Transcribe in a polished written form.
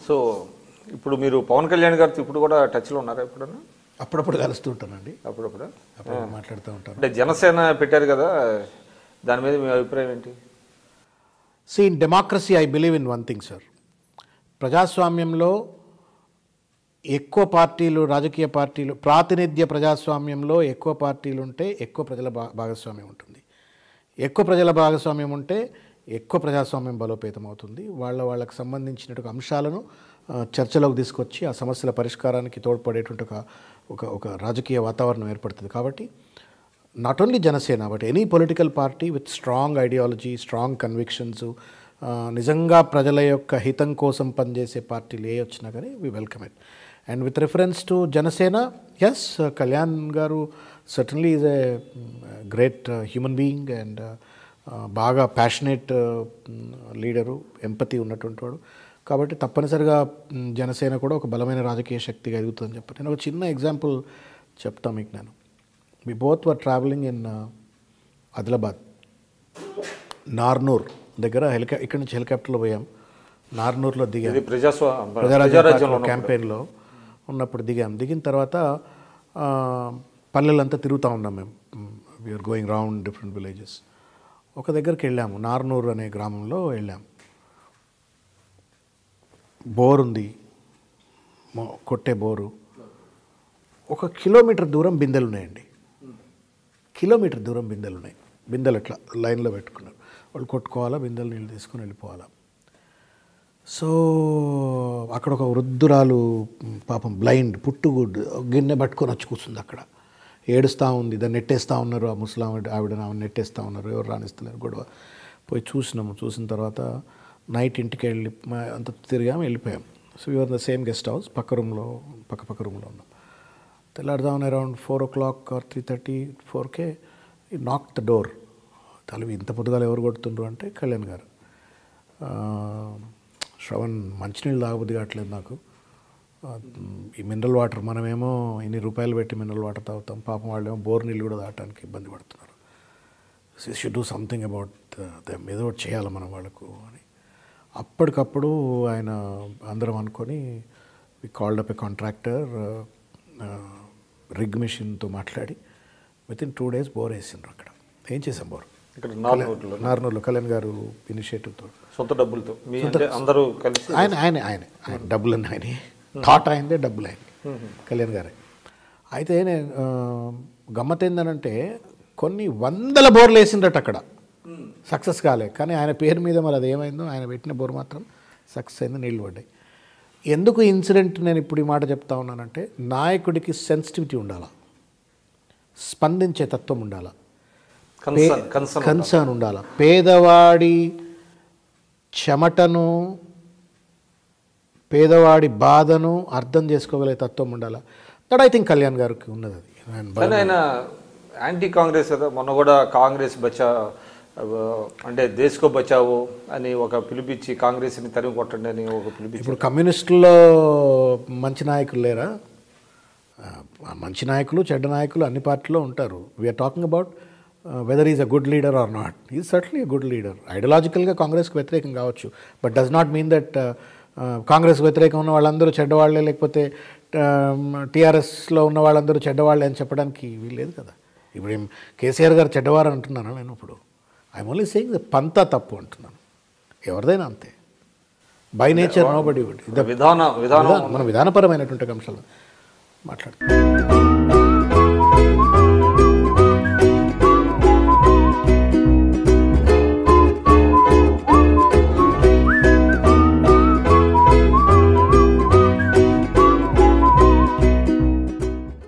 So ఇప్పుడు మీరు పవన్ కళ్యాణ్ గారితో ఇప్పుడు కూడా టచ్లో ఉన్నారా? ఎప్పుడన్నా? అప్పుడప్పుడు కలుస్తూ ఉంటానండి. అప్పుడప్పుడు మాట్లాడుతూ ఉంటాను. అంటే జనసేన పెట్టారు కదా, దాని మీద మీ అభిప్రాయం ఏంటి? See, in democracy, I believe in one thing, sir. ప్రజాస్వామ్యంలో ఎక్కువ పార్టీలు, రాజకీయ పార్టీలు, ప్రాతినిధ్య ప్రజాస్వామ్యంలో ఎక్కువ పార్టీలు ఉంటే ఎక్కువ ప్రజల భాగస్వామ్యం ఉంటుంది. ఎక్కువ ప్రజల భాగస్వామ్యం ఉంటే ఎక్కువ ప్రజాస్వామ్యం బలోపేతం అవుతుంది. వాళ్ళకు సంబంధించినటువంటి అంశాలను చర్చలోకి తీసుకొచ్చి ఆ సమస్యల పరిష్కారానికి తోడ్పడేటువంటి ఒక రాజకీయ వాతావరణం ఏర్పడుతుంది. కాబట్టి not only Janasena but any political party with strong ideology, strong convictions, నిజంగా ప్రజల యొక్క హితం కోసం పనిచేసే పార్టీలు ఏ వచ్చినా కానీ we welcome it. And with reference to Janasena, yes, Kalyan గారు certainly is a great human being and బాగా ప్యాషనేట్ లీడరు, ఎంపతి ఉన్నటువంటి వాడు. కాబట్టి తప్పనిసరిగా జనసేన కూడా ఒక బలమైన రాజకీయ శక్తిగా ఎదుగుతుందని చెప్పి నేను ఒక చిన్న ఎగ్జాంపుల్ చెప్తాను మీకు. నేను we both were traveling in Adilabad, Narnoor దగ్గర ఇక్కడి నుంచి హెలికాప్టర్లో పోయాం. నార్నూర్లో దిగాం, ప్రజారాజ్యం క్యాంపెయిన్లో ఉన్నప్పుడు దిగిన తర్వాత పల్లెలంతా తిరుగుతూ ఉన్నాం మేము. We are going round different villages. ఒక దగ్గరికి వెళ్ళాము, నార్నూర్ అనే గ్రామంలో వెళ్ళాం. బోర్ ఉంది, కొట్టే బోరు. 1 కిలోమీటర్ దూరం బిందెలు ఉన్నాయండి. కిలోమీటర్ దూరం బిందెలు ఉన్నాయి. బిందెలు అట్లా లైన్లో పెట్టుకున్నారు. వాళ్ళు కొట్టుకోవాలా, బిందెలు నీళ్ళు తీసుకుని వెళ్ళిపోవాలా. సో అక్కడ ఒక వృద్ధురాలు, పాపం బ్లైండ్, పుట్టుగుడ్డు, గిన్నె పట్టుకొని వచ్చి కూర్చుంది అక్కడ. ఏడుస్తూ ఉంది. దాన్ని నెట్టేస్తూ ఉన్నారు. ఆ ముసలాం ఆవిడ నెట్టేస్తూ ఉన్నారు. ఎవరు రానిస్తలేరు. గొడవ. పోయి చూసినాము. చూసిన తర్వాత నైట్ ఇంటికి వెళ్ళి అంత తిరిగాము, వెళ్ళిపోయాం. So you are the same guest house, పక్క రూమ్లో ఉన్నాం. తెల్లారుదామని అరౌండ్ 4 o'clock or 3:30, 4కే నాక్ ద డోర్. తలవి ఇంత పొద్దుగాల ఎవరు కొడుతుండ్రు అంటే కళ్యాణ్ గారు. శ్రవణ్, మంచినీళ్ళు తాగబుద్ధి కావట్లేదు నాకు, ఈ మినరల్ వాటర్, మనమేమో ఇన్ని రూపాయలు పెట్టి మినరల్ వాటర్ తాగుతాం, పాపం వాళ్ళేమో బోర్ నీళ్ళు కూడా తాగడానికి ఇబ్బంది పడుతున్నారు. You should do something about them, ఏదో ఒకటి చేయాలి మనం వాళ్ళకు అని. అప్పటికప్పుడు ఆయన అందరం అనుకొని we called up a contractor, rig మిషన్తో మాట్లాడి వితిన్ 2 days బోర్ వేసిండ్రు. అక్కడ ఏం చేసాం బోర్, ఇక్కడ నార్నూర్లో కళ్యాణ్ గారు ఇనిషియేటివ్తో, సొంత డబ్బులతో అందరూ కలిసి. ఆయన డబ్బులన్నీ ఆయన, థాట్ అయిందే, డబ్బులు ఆయన, కళ్యాణ్ గారే. అయితే నేను గమ్మత్ ఏందనంటే కొన్ని 100 బోర్లు వేసిండ్రట అక్కడ, సక్సెస్ కాలే. కానీ ఆయన పేరు మీద మరి అది ఏమైందో, ఆయన పెట్టిన బోర్ మాత్రం సక్సెస్ అయింది, నీళ్ళు పడ్డాయి. ఎందుకు ఇన్సిడెంట్ నేను ఇప్పుడు ఈ మాట చెప్తా ఉన్నానంటే, నాయకుడికి సెన్సిటివిటీ ఉండాలి, స్పందించే తత్వం ఉండాలి, కన్సర్న్ ఉండాలి, పేదవాడి చెమటను, పేదవాడి బాధను అర్థం చేసుకోగలిగే తత్వం ఉండాలి. దట్ ఐ థింక్ కళ్యాణ్ గారికి ఉన్నది. అది ఆయన యాంటీ కాంగ్రెస్ కదా, మొన్న కూడా కాంగ్రెస్ బచ్చా అంటే దేశకో బచావో అని ఒక పిలిపించి కాంగ్రెస్ని తరిమి కొట్టండి అని ఒక పిలిపించి. ఇప్పుడు కమ్యూనిస్టుల్లో మంచి నాయకులు లేరా? మంచి నాయకులు, చెడ్డ నాయకులు అన్ని పార్టీలో ఉంటారు. We are talking about whether is a good leader or not. Is certainly a good leader. ఐడియాలజికల్గా కాంగ్రెస్కి వ్యతిరేకం కావచ్చు, but does not mean that కాంగ్రెస్కి వ్యతిరేకం ఉన్న వాళ్ళందరూ చెడ్డవాళ్లే, లేకపోతే టీఆర్ఎస్లో ఉన్న వాళ్ళందరూ చెడ్డవాళ్ళే అని చెప్పడానికి వీల్లేదు కదా. ఇప్పుడు కేసీఆర్ గారు చెడ్డవారు అంటున్నాను నేను. ఇప్పుడు ఐఎమ్ ఓన్లీ సేయింగ్ ద పంతా తప్పు అంటున్నాను. ఎవరిదైనా అంతే, by nature nobody would. మన విధానపరమైనటువంటి అంశాలు మాట్లాడుతున్నాం.